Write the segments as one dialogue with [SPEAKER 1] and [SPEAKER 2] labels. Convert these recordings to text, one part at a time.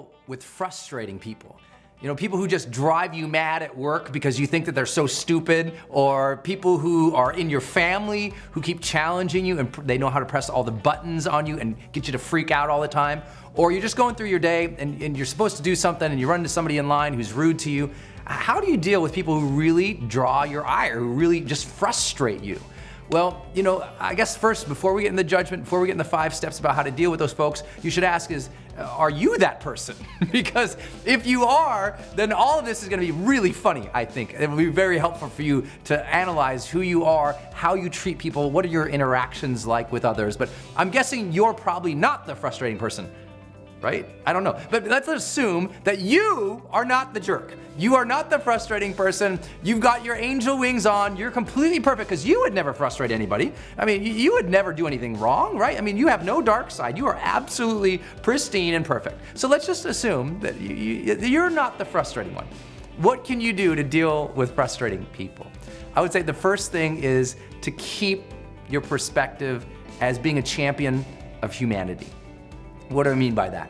[SPEAKER 1] deal with frustrating people? You know, people who just drive you mad at work because you think that they're so stupid, or people who are in your family who keep challenging you and they know how to press all the buttons on you and get you to freak out all the time. Or you're just going through your day and you're supposed to do something and you run into somebody in line who's rude to you. How do you deal with people who really draw your ire, who really just frustrate you? Well, you know, I guess first, before we get in the judgment, before we get in the 5 steps about how to deal with those folks, you should ask is, are you that person? Because if you are, then all of this is gonna be really funny, I think. It will be very helpful for you to analyze who you are, how you treat people, what are your interactions like with others. But I'm guessing you're probably not the frustrating person, right? I don't know. But let's assume that you are not the jerk. You are not the frustrating person. You've got your angel wings on. You're completely perfect because you would never frustrate anybody. I mean, you would never do anything wrong, right? I mean, you have no dark side. You are absolutely pristine and perfect. So let's just assume that you're not the frustrating one. What can you do to deal with frustrating people? I would say the first thing is to keep your perspective as being a champion of humanity. What do I mean by that?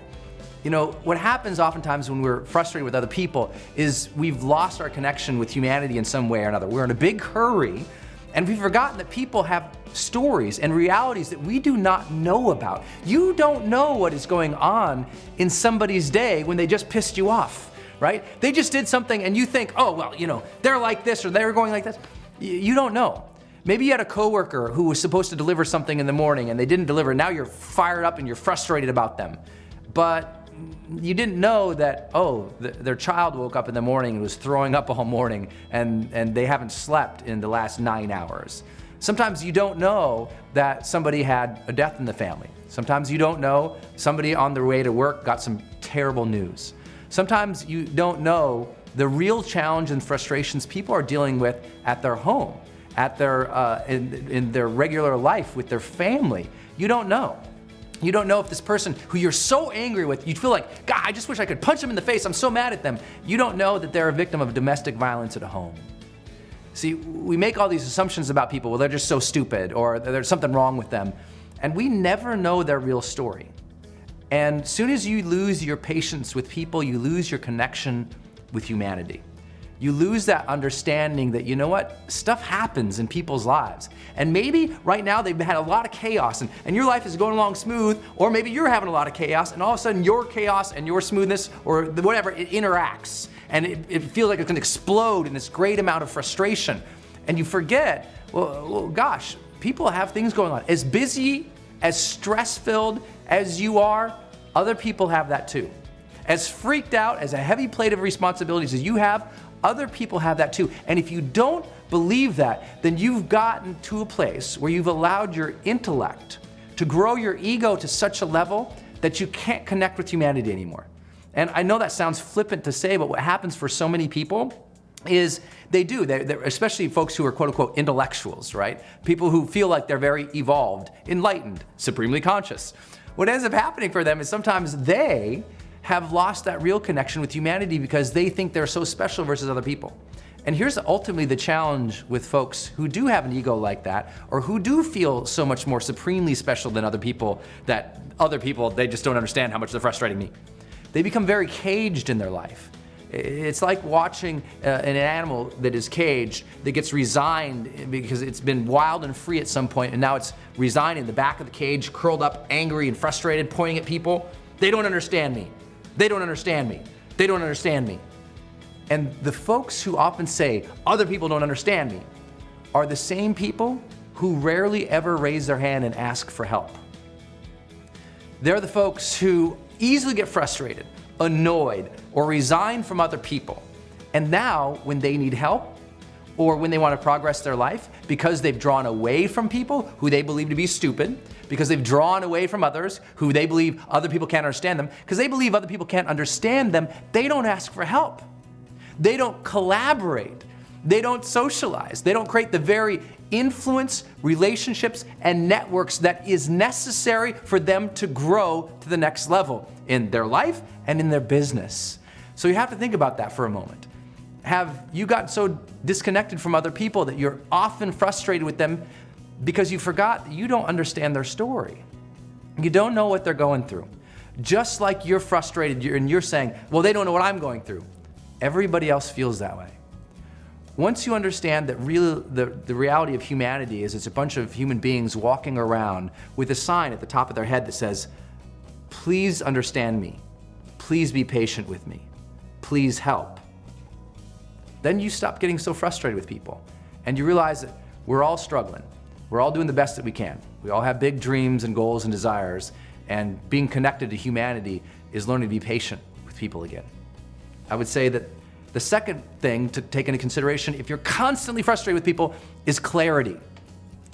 [SPEAKER 1] You know, what happens oftentimes when we're frustrated with other people is we've lost our connection with humanity in some way or another. We're in a big hurry and we've forgotten that people have stories and realities that we do not know about. You don't know what is going on in somebody's day when they just pissed you off, right? They just did something and you think, oh, well, you know, they're like this or they're going like this. You don't know. Maybe you had a coworker who was supposed to deliver something in the morning and they didn't deliver. Now you're fired up and you're frustrated about them. But you didn't know that, oh, their child woke up in the morning and was throwing up all morning and they haven't slept in the last 9 hours. Sometimes you don't know that somebody had a death in the family. Sometimes you don't know somebody on their way to work got some terrible news. Sometimes you don't know the real challenge and frustrations people are dealing with at their home, at their in their regular life with their family. You don't know. You don't know if this person who you're so angry with, you feel like, God, I just wish I could punch them in the face. I'm so mad at them. You don't know that they're a victim of domestic violence at home. See, we make all these assumptions about people. Well, they're just so stupid or there's something wrong with them. And we never know their real story. And as soon as you lose your patience with people, you lose your connection with humanity. You lose that understanding that, you know what, stuff happens in people's lives. And maybe right now they've had a lot of chaos and your life is going along smooth, or maybe you're having a lot of chaos and all of a sudden your chaos and your smoothness or whatever, it interacts. And it feels like it can explode in this great amount of frustration. And you forget, well, gosh, people have things going on. As busy, as stress-filled as you are, other people have that too. As freaked out, as a heavy plate of responsibilities as you have, other people have that too. And if you don't believe that, then you've gotten to a place where you've allowed your intellect to grow your ego to such a level that you can't connect with humanity anymore. And I know that sounds flippant to say, but what happens for so many people is they're especially folks who are quote unquote intellectuals, right? People who feel like they're very evolved, enlightened, supremely conscious. What ends up happening for them is sometimes they have lost that real connection with humanity because they think they're so special versus other people. And here's ultimately the challenge with folks who do have an ego like that, or who do feel so much more supremely special than other people, that other people, they just don't understand how much they're frustrating me. They become very caged in their life. It's like watching an animal that is caged, that gets resigned because it's been wild and free at some point, and now it's resigned in the back of the cage, curled up, angry and frustrated, pointing at people. They don't understand me. They don't understand me. They don't understand me. And the folks who often say, other people don't understand me, are the same people who rarely ever raise their hand and ask for help. They're the folks who easily get frustrated, annoyed, or resign from other people. And now, when they need help, or when they want to progress their life, because they've drawn away from people who they believe to be stupid, because they've drawn away from others who they believe other people can't understand them, because they believe other people can't understand them, they don't ask for help. They don't collaborate. They don't socialize. They don't create the very influence, relationships, and networks that is necessary for them to grow to the next level in their life and in their business. So you have to think about that for a moment. Have you gotten so disconnected from other people that you're often frustrated with them because you forgot that you don't understand their story? You don't know what they're going through. just like you're frustrated and you're saying, well, they don't know what I'm going through. Everybody else feels that way. Once you understand that the reality of humanity is it's a bunch of human beings walking around with a sign at the top of their head that says, please understand me, please be patient with me, please help. Then you stop getting so frustrated with people and you realize that we're all struggling. We're all doing the best that we can. We all have big dreams and goals and desires, and being connected to humanity is learning to be patient with people again. I would say that the second thing to take into consideration if you're constantly frustrated with people is clarity.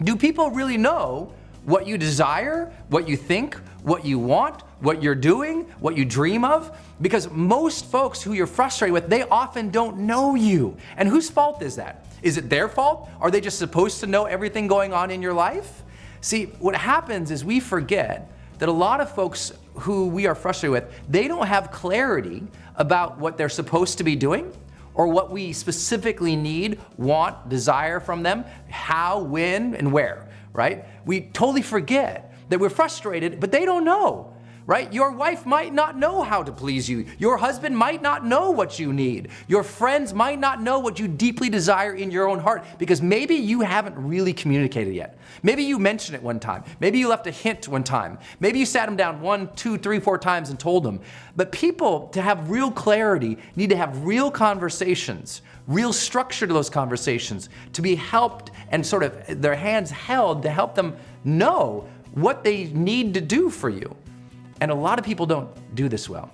[SPEAKER 1] Do people really know what you desire, what you think, what you want, what you're doing, what you dream of? Because most folks who you're frustrated with, they often don't know you. And whose fault is that? Is it their fault? Are they just supposed to know everything going on in your life? See, what happens is we forget that a lot of folks who we are frustrated with, they don't have clarity about what they're supposed to be doing or what we specifically need, want, desire from them, how, when, and where, right? We totally forget that we're frustrated, but they don't know. Right? Your wife might not know how to please you. Your husband might not know what you need. Your friends might not know what you deeply desire in your own heart because maybe you haven't really communicated yet. Maybe you mentioned it one time. Maybe you left a hint one time. Maybe you sat them down 1, 2, 3, 4 times and told them. But people, to have real clarity, need to have real conversations, real structure to those conversations, to be helped and sort of their hands held to help them know what they need to do for you. And a lot of people don't do this well.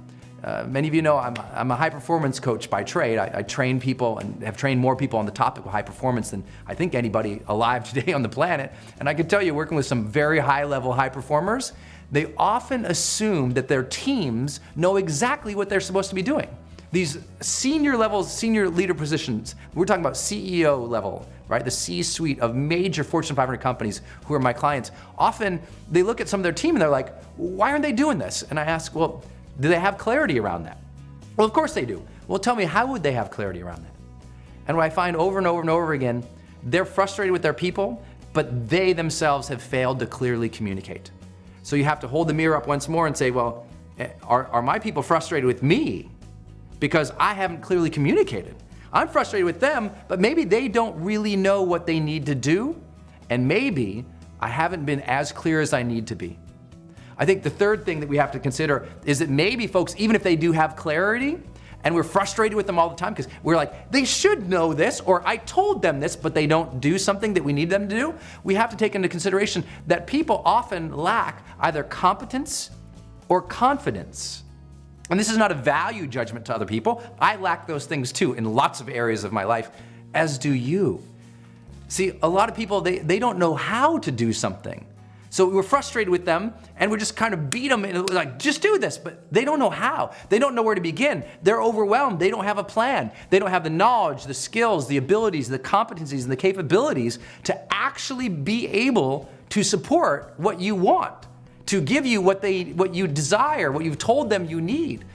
[SPEAKER 1] Many of you know I'm a high performance coach by trade. I train people and have trained more people on the topic of high performance than I think anybody alive today on the planet. And I can tell you, working with some very high level high performers, they often assume that their teams know exactly what they're supposed to be doing. These senior levels, senior leader positions, we're talking about CEO level, right? The C-suite of major Fortune 500 companies who are my clients. Often they look at some of their team and they're like, why aren't they doing this? And I ask, well, do they have clarity around that? Well, of course they do. Well, tell me, how would they have clarity around that? And what I find over and over and over again, they're frustrated with their people, but they themselves have failed to clearly communicate. So you have to hold the mirror up once more and say, well, are my people frustrated with me? Because I haven't clearly communicated. I'm frustrated with them, but maybe they don't really know what they need to do, and maybe I haven't been as clear as I need to be. I think the third thing that we have to consider is that maybe folks, even if they do have clarity, and we're frustrated with them all the time because we're like, they should know this, or I told them this, but they don't do something that we need them to do, we have to take into consideration that people often lack either competence or confidence. And this is not a value judgment to other people. I lack those things too in lots of areas of my life, as do you. See, a lot of people, they don't know how to do something. So we're frustrated with them and we just kind of beat them and like, just do this, but they don't know how. They don't know where to begin. They're overwhelmed. They don't have a plan. They don't have the knowledge, the skills, the abilities, the competencies, and the capabilities to actually be able to support what you want, to give you what you desire, what you've told them you need.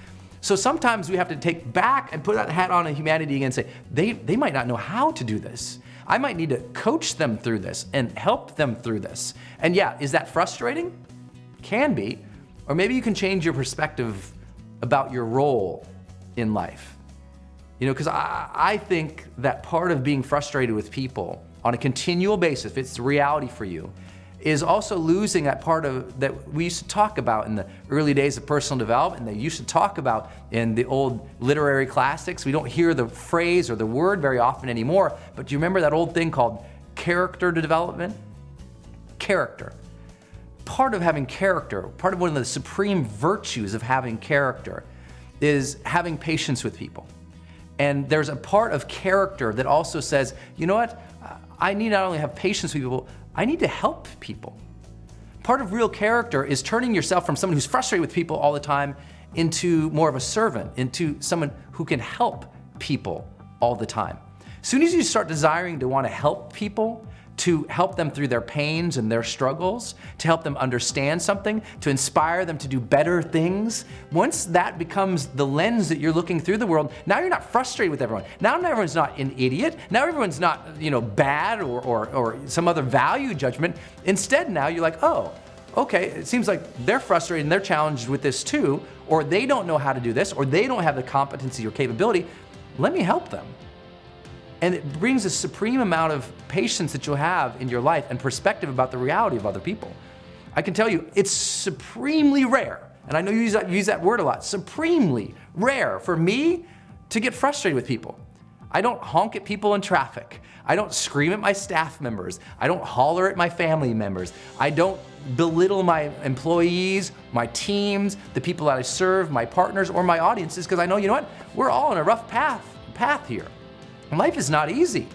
[SPEAKER 1] So sometimes we have to take back and put that hat on in humanity again and say, they might not know how to do this. I might need to coach them through this and help them through this. And yeah, is that frustrating? Can be. Or maybe you can change your perspective about your role in life. You know, because I think that part of being frustrated with people on a continual basis, if it's the reality for you, is also losing that part of that we used to talk about in the early days of personal development, and they used to talk about in the old literary classics. We don't hear the phrase or the word very often anymore, but do you remember that old thing called character development? Character. Part of having character, part of one of the supreme virtues of having character is having patience with people. And there's a part of character that also says, you know what? I need not only have patience with people, I need to help people. Part of real character is turning yourself from someone who's frustrated with people all the time into more of a servant, into someone who can help people all the time. As soon as you start desiring to want to help people, to help them through their pains and their struggles, to help them understand something, to inspire them to do better things, once that becomes the lens that you're looking through the world, now you're not frustrated with everyone. Now everyone's not an idiot. Now everyone's not, bad or some other value judgment. Instead now you're like, oh, okay, it seems like they're frustrated and they're challenged with this too, or they don't know how to do this, or they don't have the competency or capability. Let me help them. And it brings a supreme amount of patience that you'll have in your life and perspective about the reality of other people. I can tell you, it's supremely rare, and I know you use that word a lot, supremely rare for me to get frustrated with people. I don't honk at people in traffic. I don't scream at my staff members. I don't holler at my family members. I don't belittle my employees, my teams, the people that I serve, my partners, or my audiences, because I know, you know what? We're all on a rough path here. Life is not easy.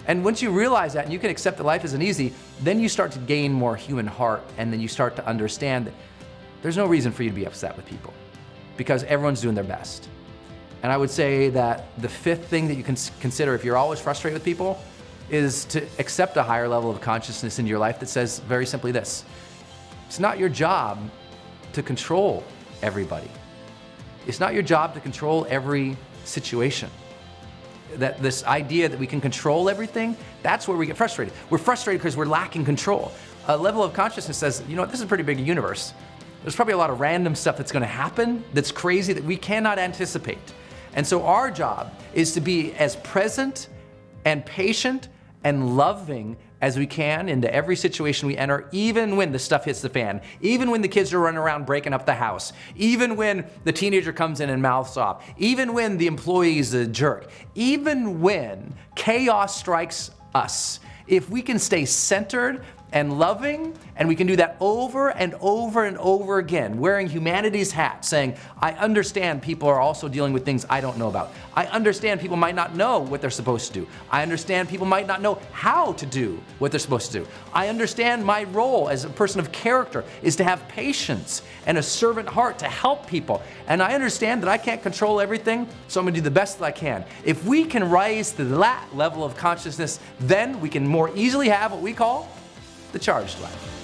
[SPEAKER 1] And once you realize that and you can accept that life isn't easy, then you start to gain more human heart, and then you start to understand that there's no reason for you to be upset with people because everyone's doing their best. And I would say that the fifth thing that you can consider if you're always frustrated with people is to accept a higher level of consciousness in your life that says very simply this: it's not your job to control everybody. It's not your job to control every situation. That this idea that we can control everything, that's where we get frustrated. We're frustrated because we're lacking control. A level of consciousness says, you know what, this is a pretty big universe. There's probably a lot of random stuff that's gonna happen that's crazy that we cannot anticipate. And so our job is to be as present and patient and loving as we can into every situation we enter, even when the stuff hits the fan, even when the kids are running around breaking up the house, even when the teenager comes in and mouths off, even when the employee's a jerk, even when chaos strikes us. If we can stay centered and loving, and we can do that over and over and over again, wearing humanity's hat, saying, I understand people are also dealing with things I don't know about. I understand people might not know what they're supposed to do. I understand people might not know how to do what they're supposed to do. I understand my role as a person of character is to have patience and a servant heart to help people. And I understand that I can't control everything, so I'm gonna do the best that I can. If we can rise to that level of consciousness, then we can more easily have what we call the charged life.